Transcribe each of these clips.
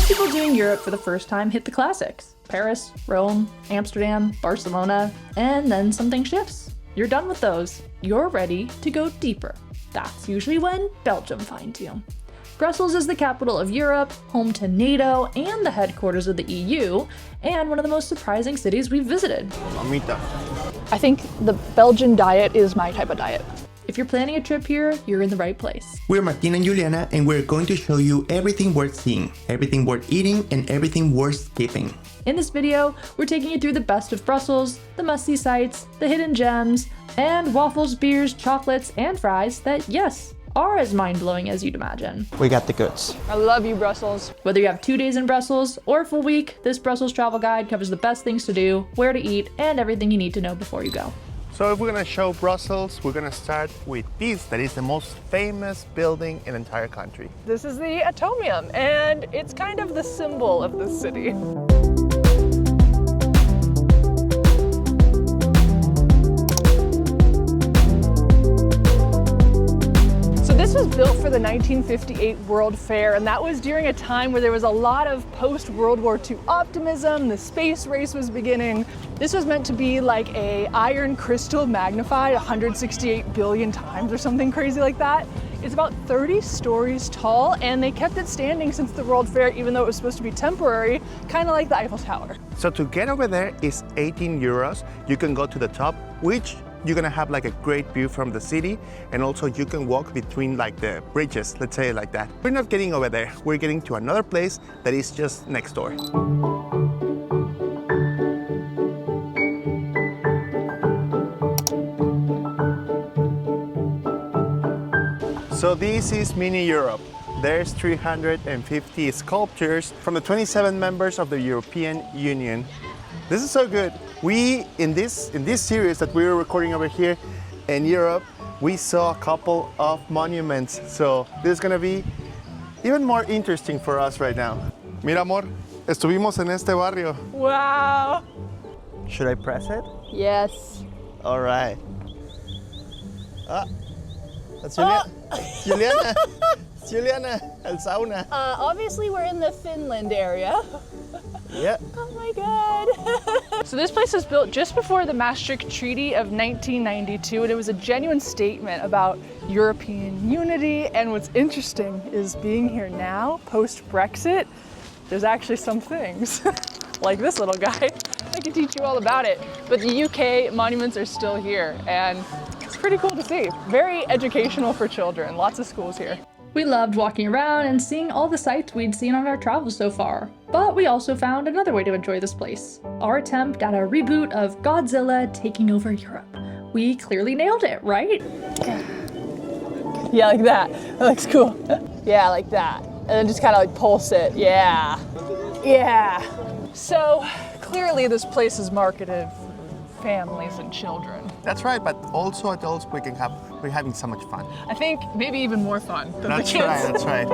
Most people doing Europe for the first time hit the classics: Paris, Rome, Amsterdam, Barcelona, and then something shifts. You're done with those. You're ready to go deeper. That's usually when Belgium finds you. Brussels is the capital of Europe, home to NATO, and the headquarters of the EU, and one of the most surprising cities we've visited. Mamita. I think the Belgian diet is my type of diet. If you're planning a trip here, you're in the right place. We're Martin and Juliana, and we're going to show you everything worth seeing, everything worth eating, and everything worth skipping. In this video, we're taking you through the best of Brussels, the must-see sights, the hidden gems, and waffles, beers, chocolates, and fries that, yes, are as mind-blowing as you'd imagine. We got the goods. I love you, Brussels. Whether you have 2 days in Brussels or a full week, this Brussels travel guide covers the best things to do, where to eat, and everything you need to know before you go. So if we're gonna show Brussels, we're gonna start with this, that is the most famous building in the entire country. This is the Atomium, and it's kind of the symbol of the city. This was built for the 1958 World Fair, and that was during a time where there was a lot of post-World War II optimism. The space race was beginning. This was meant to be like a iron crystal magnified 168 billion times or something crazy like that. It's about 30 stories tall, and they kept it standing since the World Fair, even though it was supposed to be temporary, kind of like the Eiffel Tower. So to get over there is 18 euros. You can go to the top, which you're gonna have like a great view from the city, and also you can walk between like the bridges, let's say it like that. We're not getting over there, we're getting to another place that is just next door. So this is mini Europe. There's 350 sculptures from the 27 members of the European Union. This is so good. We, in this series that we were recording over here in Europe, we saw a couple of monuments. So this is gonna be even more interesting for us right now. Mira, amor, estuvimos en este barrio. Wow. Should I press it? Yes. All right. Ah, that's Juliana. Juliana. It's Juliana, el sauna. Obviously we're in the Finland area. Yeah. Oh my God. So this place was built just before the Maastricht Treaty of 1992, and it was a genuine statement about European unity. And what's interesting is being here now, post-Brexit, there's actually some things, like this little guy. I can teach you all about it. But the UK monuments are still here, and it's pretty cool to see. Very educational for children, lots of schools here. We loved walking around and seeing all the sights we'd seen on our travels so far, but we also found another way to enjoy this place: our attempt at a reboot of Godzilla taking over Europe. We clearly nailed it, right? Yeah, like that. That looks cool. Yeah, like that. And then just kind of like pulse it. Yeah. Yeah. So clearly this place is marketed for families and children. That's right, but also adults, we're having so much fun. I think maybe even more fun than That's the kids. right, that's right.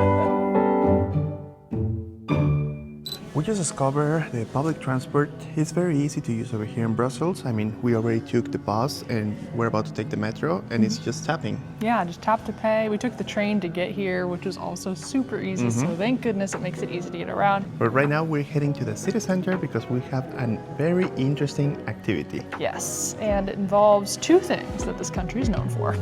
We just discovered the public transport is very easy to use over here in Brussels. I mean, we already took the bus and we're about to take the metro, and it's just tapping. Yeah, just tap to pay. We took the train to get here, which was also super easy, so thank goodness it makes it easy to get around. But right now we're heading to the city center because we have a very interesting activity. Yes, and it involves 2 things that this country is known for.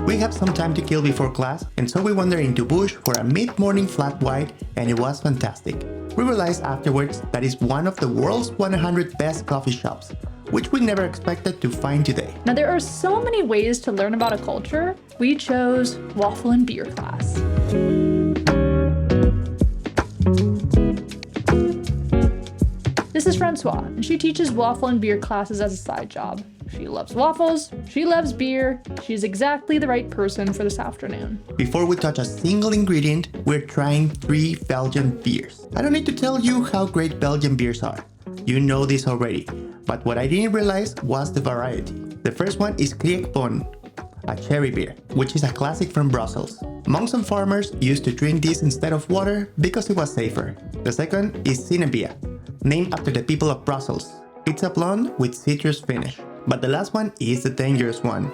We have some time to kill before class, and so we wandered into Bouche for a mid-morning flat white, and it was fantastic. We realized afterwards that it's one of the world's 100 best coffee shops, which we never expected to find today. Now there are so many ways to learn about a culture. We chose Waffle and Beer class. This is Francois, and she teaches Waffle and Beer classes as a side job. She loves waffles, she loves beer, she's exactly the right person for this afternoon. Before we touch a single ingredient, we're trying 3 Belgian beers. I don't need to tell you how great Belgian beers are. You know this already, but what I didn't realize was the variety. The first one is Kriekpon, a cherry beer, which is a classic from Brussels. Monks and farmers used to drink this instead of water because it was safer. The second is Cinebia, named after the people of Brussels. It's a blonde with citrus finish. But the last one is the dangerous one.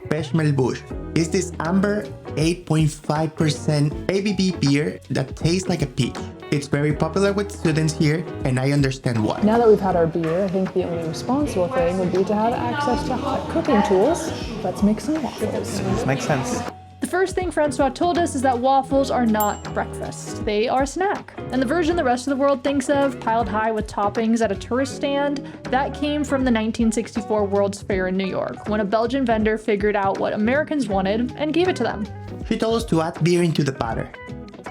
Pechmel Bouche is this amber 8.5% ABV beer that tastes like a peach. It's very popular with students here, and I understand why. Now that we've had our beer, I think the only responsible thing would be to have access to hot cooking tools. Let's make some waffles. This makes sense. The first thing Francois told us is that waffles are not breakfast. They are a snack. And the version the rest of the world thinks of, piled high with toppings at a tourist stand, that came from the 1964 World's Fair in New York, when a Belgian vendor figured out what Americans wanted and gave it to them. She told us to add beer into the batter.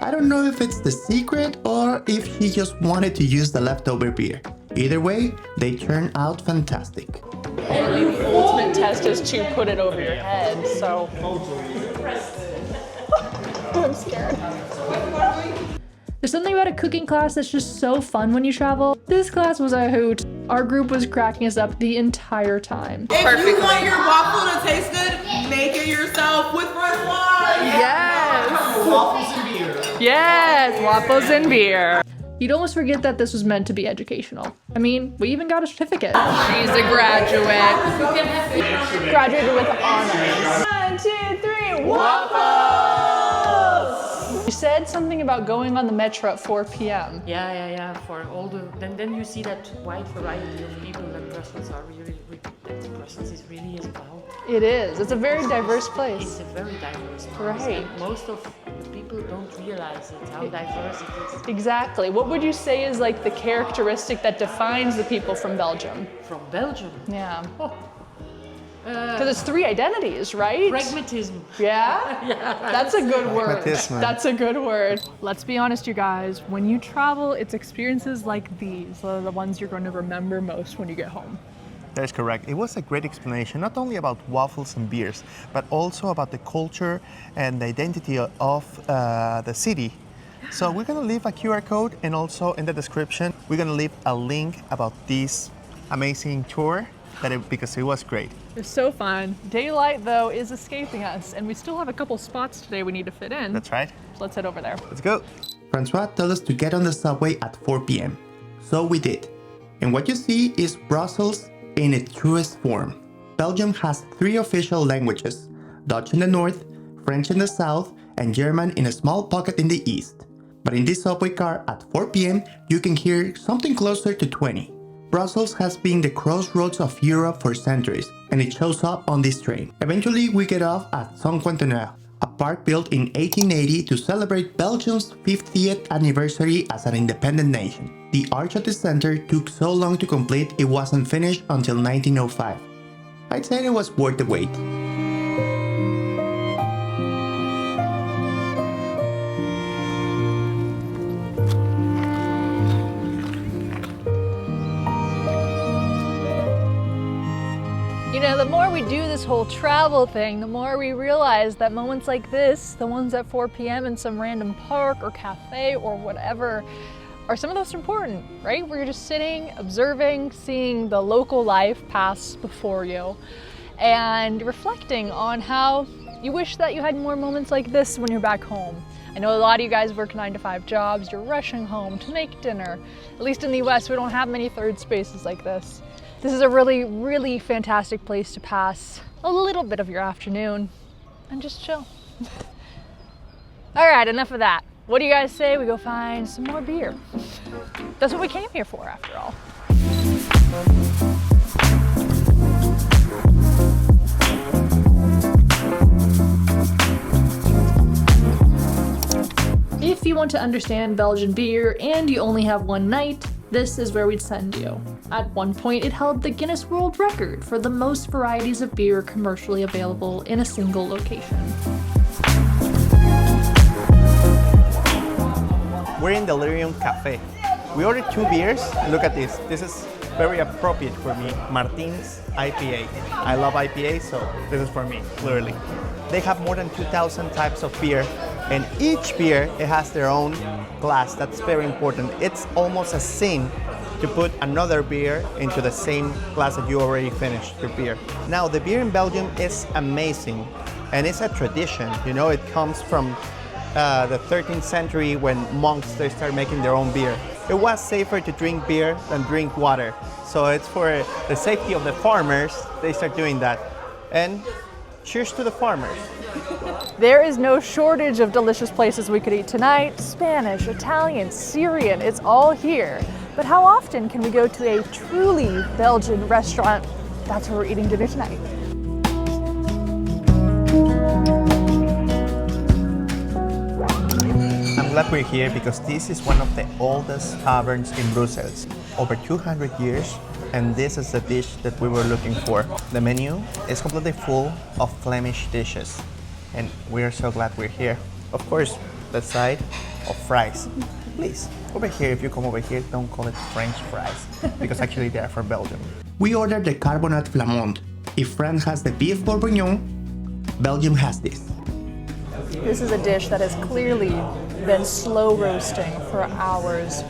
I don't know if it's the secret or if she just wanted to use the leftover beer. Either way, they turned out fantastic. The ultimate test is to put it over your head, so... I'm scared. There's something about a cooking class that's just so fun when you travel. This class was a hoot. Our group was cracking us up the entire time. If you want your waffle to taste good, make it yourself with red wine. Yes! Waffles and beer. Yes! Waffles and beer. You'd almost forget that this was meant to be educational. I mean, we even got a certificate. She's a graduate. Graduated with honors. 1, 2, 3, waffles! You said something about going on the metro at 4 p.m. Yeah. For all the then you see that wide variety of people that Brussels are that Brussels is really about. It is. It's a very diverse It's place. a very diverse place. Right. And most of the people don't realize it, how diverse it is. Exactly. What would you say is like the characteristic that defines the people from Belgium? From Belgium. Yeah. Because it's 3 identities, right? Pragmatism. Yeah? That's a good word. Pragmatism. That's a good word. Let's be honest, you guys. When you travel, it's experiences like these that are the ones you're going to remember most when you get home. That is correct. It was a great explanation, not only about waffles and beers, but also about the culture and the identity of the city. So we're going to leave a QR code, and also in the description, we're going to leave a link about this amazing tour because it was great. It's so fun. Daylight, though, is escaping us, and we still have a couple spots today we need to fit in. That's right. So let's head over there. Let's go. Francois told us to get on the subway at 4 p.m. So we did. And what you see is Brussels in its truest form. Belgium has 3 official languages: Dutch in the north, French in the south, and German in a small pocket in the east. But in this subway car at 4 p.m. you can hear something closer to 20. Brussels has been the crossroads of Europe for centuries, and it shows up on this train. Eventually we get off at Cinquantenaire, a park built in 1880 to celebrate Belgium's 50th anniversary as an independent nation. The arch at the center took so long to complete it wasn't finished until 1905. I'd say it was worth the wait. You know, the more we do this whole travel thing, the more we realize that moments like this, the ones at 4 p.m. in some random park or cafe or whatever, are some of the most important, right? Where you're just sitting, observing, seeing the local life pass before you, and reflecting on how you wish that you had more moments like this when you're back home. I know a lot of you guys work 9-to-5 jobs, you're rushing home to make dinner. At least in the US, we don't have many third spaces like this. This is a really, really fantastic place to pass a little bit of your afternoon and just chill. All right, enough of that. What do you guys say we go find some more beer? That's what we came here for, after all. If you want to understand Belgian beer and you only have one night, this is where we'd send you. At one point, it held the Guinness World Record for the most varieties of beer commercially available in a single location. We're in Delirium Cafe. We ordered 2 beers. Look at this. This is very appropriate for me. Martin's IPA. I love IPA, so this is for me, clearly. They have more than 2,000 types of beer, and each beer, it has their own glass. That's very important. It's almost a sin to put another beer into the same glass that you already finished your beer. Now, the beer in Belgium is amazing, and it's a tradition. You know, it comes from the 13th century when monks, they started making their own beer. It was safer to drink beer than drink water. So it's for the safety of the farmers, they start doing that. And cheers to the farmers. There is no shortage of delicious places we could eat tonight. Spanish, Italian, Syrian, it's all here. But how often can we go to a truly Belgian restaurant? That's where we're eating dinner tonight. I'm glad we're here because this is one of the oldest taverns in Brussels. Over 200 years, and this is the dish that we were looking for. The menu is completely full of Flemish dishes, and we're so glad we're here. Of course, the side of fries. Please, over here, if you come over here, don't call it French fries, because actually they are from Belgium. We ordered the carbonate flamande. If France has the beef bourguignon, Belgium has this. This is a dish that has clearly been slow roasting for hours.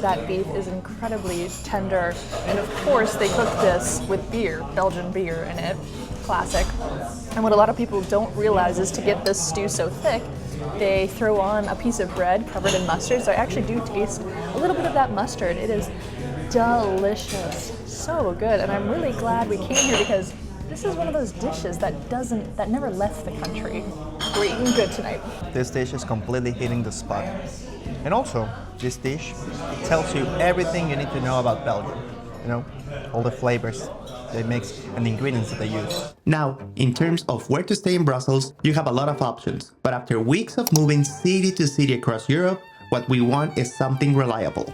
That beef is incredibly tender. And of course, they cook this with beer, Belgian beer in it, classic. And what a lot of people don't realize is to get this stew so thick, they throw on a piece of bread covered in mustard. So I actually do taste a little bit of that mustard. It is delicious, so good. And I'm really glad we came here because this is one of those dishes that never left the country. We're eating good tonight. This dish is completely hitting the spot. And also, this dish tells you everything you need to know about Belgium. You know, all the flavors they mix and the ingredients that they use. Now, in terms of where to stay in Brussels, you have a lot of options. But after weeks of moving city to city across Europe, what we want is something reliable.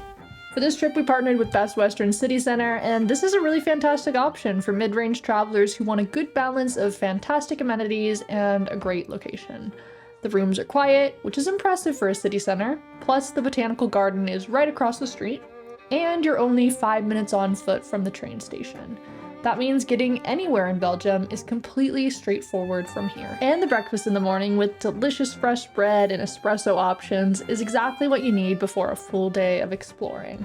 For this trip, we partnered with Best Western City Center, and this is a really fantastic option for mid-range travelers who want a good balance of fantastic amenities and a great location. The rooms are quiet, which is impressive for a city center, plus the botanical garden is right across the street, and you're only 5 minutes on foot from the train station. That means getting anywhere in Belgium is completely straightforward from here. And the breakfast in the morning with delicious fresh bread and espresso options is exactly what you need before a full day of exploring.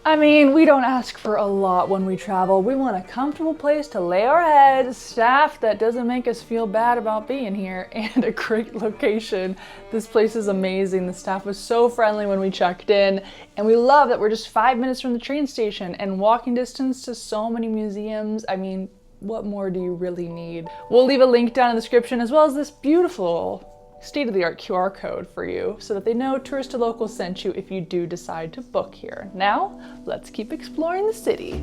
I mean, we don't ask for a lot when we travel. We want a comfortable place to lay our heads, staff that doesn't make us feel bad about being here, and a great location. This place is amazing. The staff was so friendly when we checked in, and we love that we're just 5 minutes from the train station and walking distance to so many museums. I mean, what more do you really need? We'll leave a link down in the description as well as this beautiful state-of-the-art QR code for you so that they know Tourist to Local sent you if you do decide to book here. Now, let's keep exploring the city.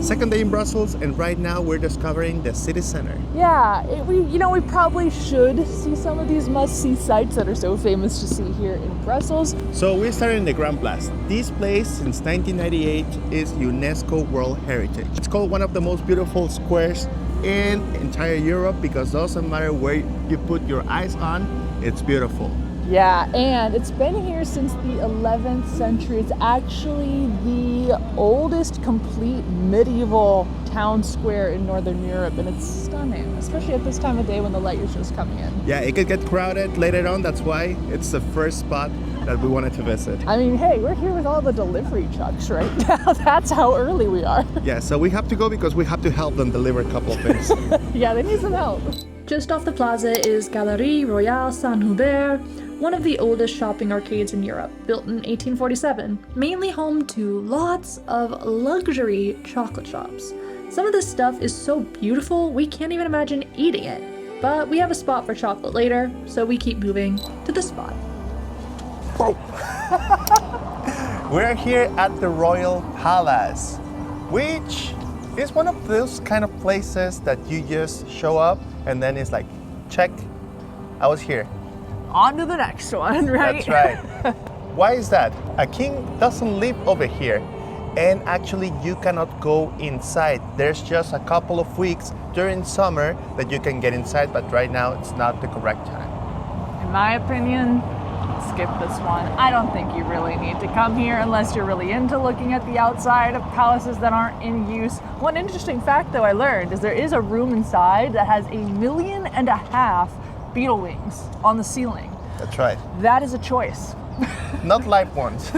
Second day in Brussels, and right now we're discovering the city center. Yeah, we probably should see some of these must-see sites that are so famous to see here in Brussels. So we're starting in the Grande Place. This place since 1998 is UNESCO World Heritage. It's called one of the most beautiful squares in entire Europe because it doesn't matter where you put your eyes on, it's beautiful. Yeah, and it's been here since the 11th century. It's actually the oldest complete medieval town square in Northern Europe, and it's stunning, especially at this time of day when the light is just coming in. Yeah, it could get crowded later on. That's why it's the first spot that we wanted to visit. I mean, hey, we're here with all the delivery trucks right now. That's how early we are. Yeah, so we have to go because we have to help them deliver a couple of things. Yeah, they need some help. Just off the plaza is Galeries Royale Saint-Hubert, one of the oldest shopping arcades in Europe, built in 1847, mainly home to lots of luxury chocolate shops. Some of this stuff is so beautiful, we can't even imagine eating it. But we have a spot for chocolate later, so we keep moving to this spot. Whoa. We're here at the Royal Palace, which is one of those kind of places that you just show up and then it's like, check, I was here. On to the next one, right? That's right. Why is that? A king doesn't live over here, and actually you cannot go inside. There's just a couple of weeks during summer that you can get inside, but right now it's not the correct time. In my opinion, skip this one. I don't think you really need to come here unless you're really into looking at the outside of palaces that aren't in use. One interesting fact though I learned is there is a room inside that has 1.5 million beetle wings on the ceiling. That's right. That is a choice. Not live ones.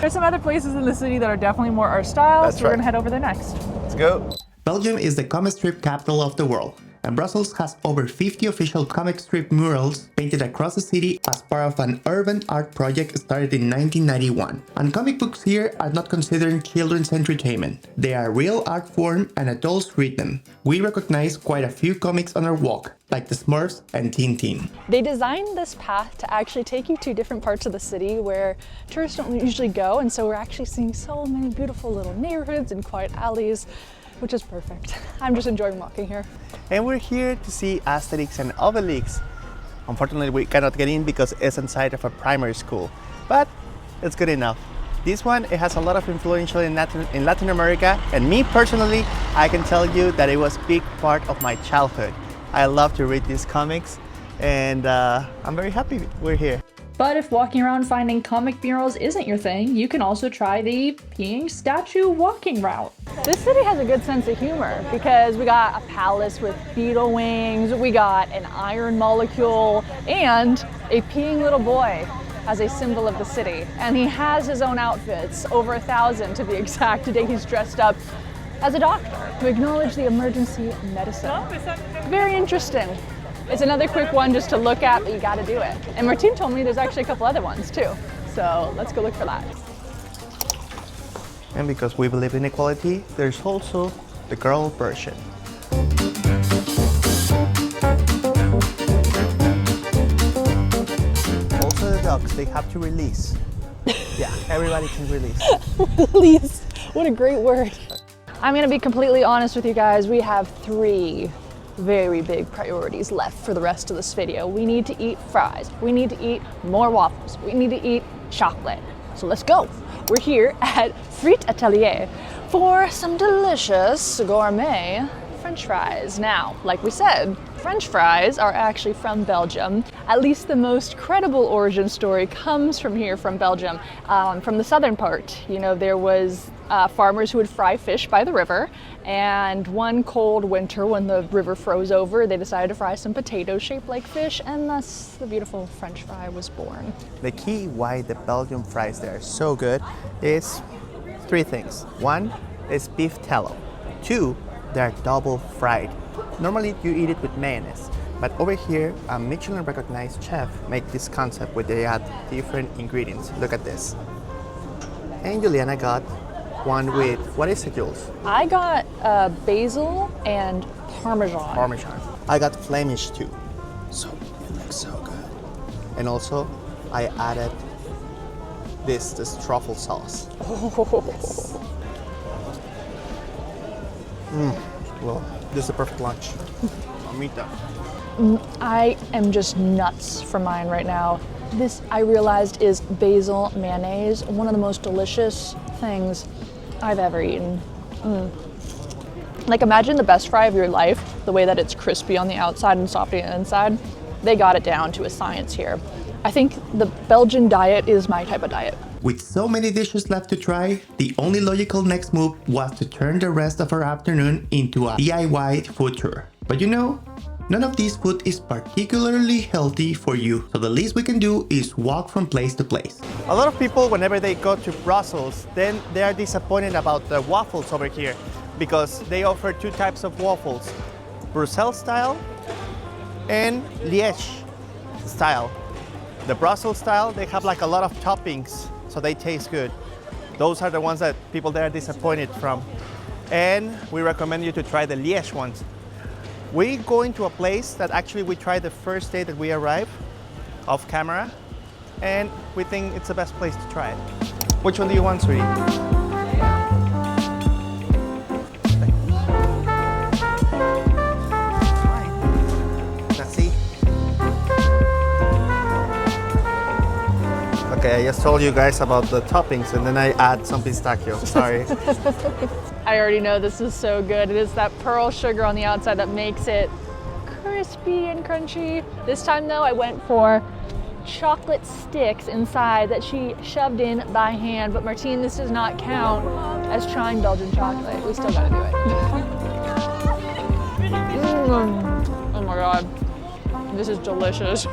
There's some other places in the city that are definitely more our style, That's so we're right. gonna head over there next. Let's go. Belgium is the comic strip capital of the world, and Brussels has over 50 official comic strip murals painted across the city as part of an urban art project started in 1991. And comic books here are not considered children's entertainment. They are real art form and adults read them. We recognize quite a few comics on our walk, like the Smurfs and Tintin. They designed this path to actually take you to different parts of the city where tourists don't usually go, and so we're actually seeing so many beautiful little neighborhoods and quiet alleys, which is perfect. I'm just enjoying walking here. And we're here to see Asterix and Obelix. Unfortunately, we cannot get in because it's inside of a primary school, but it's good enough. This one, it has a lot of influential in Latin America, and me personally, I can tell you that it was a big part of my childhood. I love to read these comics, and I'm very happy we're here. But if walking around finding comic murals isn't your thing, you can also try the peeing statue walking route. This city has a good sense of humor because we got a palace with beetle wings, we got an iron molecule, and a peeing little boy as a symbol of the city. And he has his own outfits, over 1,000 to be exact. Today he's dressed up as a doctor to acknowledge the emergency medicine. Very interesting. It's another quick one just to look at, but you gotta do it. And Martine told me there's actually a couple other ones too. So let's go look for that. And because we believe in equality, there's also the girl version. Also the dogs, they have to release. Yeah, everybody can release. Release, what a great word. I'm gonna be completely honest with you guys. We have 3 very big priorities left for the rest of this video. We need to eat fries. We need to eat more waffles. We need to eat chocolate. So let's go. We're here at Frites Atelier for some delicious gourmet French fries. Now, like we said, French fries are actually from Belgium. At least the most credible origin story comes from here, from Belgium, from the southern part. You know, there was farmers who would fry fish by the river, and one cold winter when the river froze over, they decided to fry some potatoes shaped like fish, and thus the beautiful French fry was born. The key why the Belgian fries they are so good is 3 things. 1 is beef tallow. 2, they're double fried. Normally you eat it with mayonnaise, but over here a Michelin recognized chef made this concept where they add different ingredients. Look at this. And Juliana got one with, what is it, Jules? I got basil and Parmesan. Parmesan. I got Flemish too. So it looks so good. And also I added this truffle sauce. Yes. Well, this is a perfect lunch. Mamita. I am just nuts for mine right now. This, I realized, is basil mayonnaise, one of the most delicious things I've ever eaten. Like, imagine the best fry of your life, the way that it's crispy on the outside and soft on the inside. They got it down to a science here. I think the Belgian diet is my type of diet. With so many dishes left to try, the only logical next move was to turn the rest of our afternoon into a DIY food tour. But you know, none of this food is particularly healthy for you, so the least we can do is walk from place to place. A lot of people, whenever they go to Brussels, then they are disappointed about the waffles over here because they offer 2 types of waffles, Brussels style and Liege style. The Brussels style, they have like a lot of toppings, so they taste good. Those are the ones that people there are disappointed from. And we recommend you to try the Liege ones. We're going to a place that actually we tried the first day that we arrived, off camera, and we think it's the best place to try it. Which one do you want, sweetie? Let's see. Okay, I just told you guys about the toppings and then I add some pistachio, sorry. I already know this is so good. It is that pearl sugar on the outside that makes it crispy and crunchy. This time though, I went for chocolate sticks inside that she shoved in by hand. But Martine, this does not count as trying Belgian chocolate. We still gotta do it. Oh my God, this is delicious.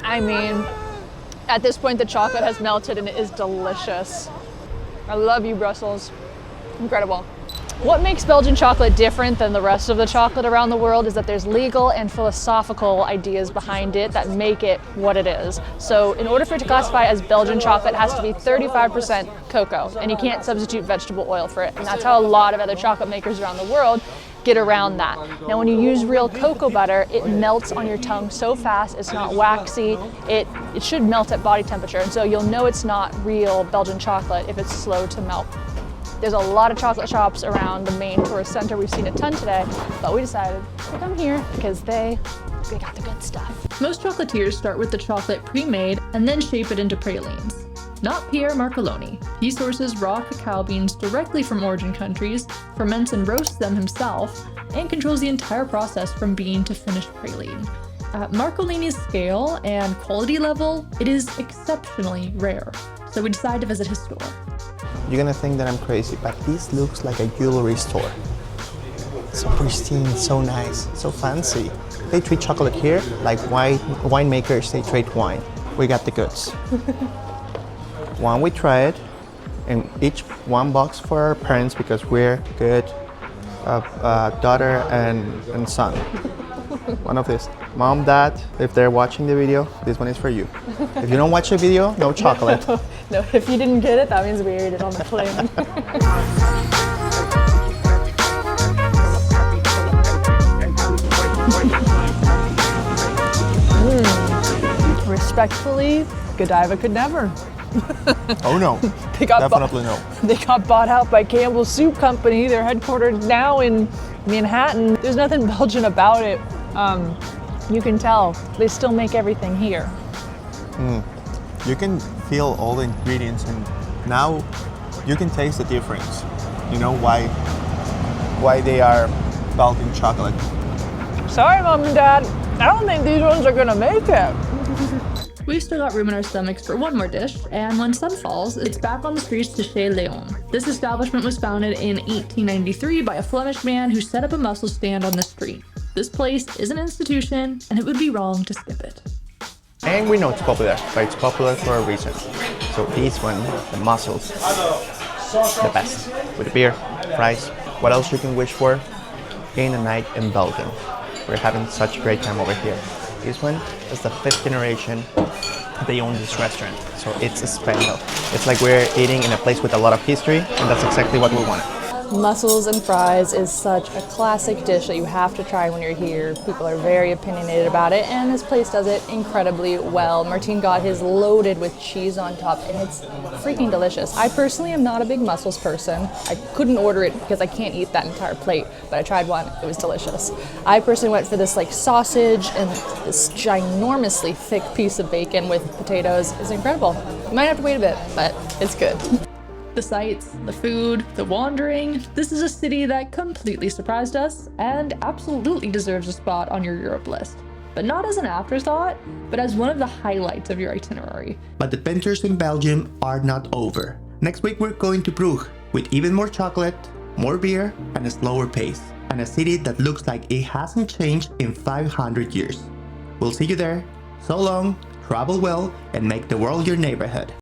I mean, At this point, the chocolate has melted and it is delicious. I love you, Brussels. Incredible. What makes Belgian chocolate different than the rest of the chocolate around the world is that there's legal and philosophical ideas behind it that make it what it is. So in order for it to classify as Belgian chocolate, it has to be 35% cocoa, and you can't substitute vegetable oil for it. And that's how a lot of other chocolate makers around the world get around that. Now when you use real cocoa butter, it melts on your tongue so fast, it's not waxy, it should melt at body temperature, and so you'll know it's not real Belgian chocolate if it's slow to melt. There's a lot of chocolate shops around the main tourist center. We've seen a ton today, but we decided to come here because they got the good stuff. Most chocolatiers start with the chocolate pre-made and then shape it into pralines. Not Pierre Marcolini. He sources raw cacao beans directly from origin countries, ferments and roasts them himself, and controls the entire process from bean to finished praline. At Marcolini's scale and quality level, it is exceptionally rare, so we decided to visit his store. You're gonna think that I'm crazy, but this looks like a jewelry store. So pristine, so nice, so fancy. They treat chocolate here like winemakers, they treat wine. We got the goods. One, we try it, and each one box for our parents because we're good daughter and son. One of these. Mom, Dad, if they're watching the video, this one is for you. If you don't watch the video, no chocolate. No, if you didn't get it, that means we ate it on the plane. Respectfully, Godiva could never. Oh no, definitely no. They got bought out by Campbell's Soup Company. They're headquartered now in Manhattan. There's nothing Belgian about it. You can tell they still make everything here. You can feel all the ingredients, and now you can taste the difference. You know why they are Belgian chocolate. Sorry, Mom and Dad. I don't think these ones are gonna make it. We've still got room in our stomachs for one more dish, and when sun falls, it's back on the streets to Chez Leon. This establishment was founded in 1893 by a Flemish man who set up a mussel stand on the street. This place is an institution, and it would be wrong to skip it. And we know it's popular, but it's popular for a reason. So this one, the mussels, the best. With beer, fries, what else you can wish for in a night in Belgium. We're having such a great time over here. This one is the 5th generation they own this restaurant, so it's special. It's like we're eating in a place with a lot of history, and that's exactly what we wanted. Mussels and fries is such a classic dish that you have to try when you're here. People are very opinionated about it, and this place does it incredibly well. Martine got his loaded with cheese on top, and it's freaking delicious. I personally am not a big mussels person. I couldn't order it because I can't eat that entire plate, but I tried one. It was delicious. I personally went for this like sausage and this ginormously thick piece of bacon with potatoes. It's incredible. You might have to wait a bit, but it's good. The sights, the food, the wandering. This is a city that completely surprised us and absolutely deserves a spot on your Europe list. But not as an afterthought, but as one of the highlights of your itinerary. But the adventures in Belgium are not over. Next week we're going to Brugge with even more chocolate, more beer, and a slower pace. And a city that looks like it hasn't changed in 500 years. We'll see you there. So long, travel well, and make the world your neighborhood.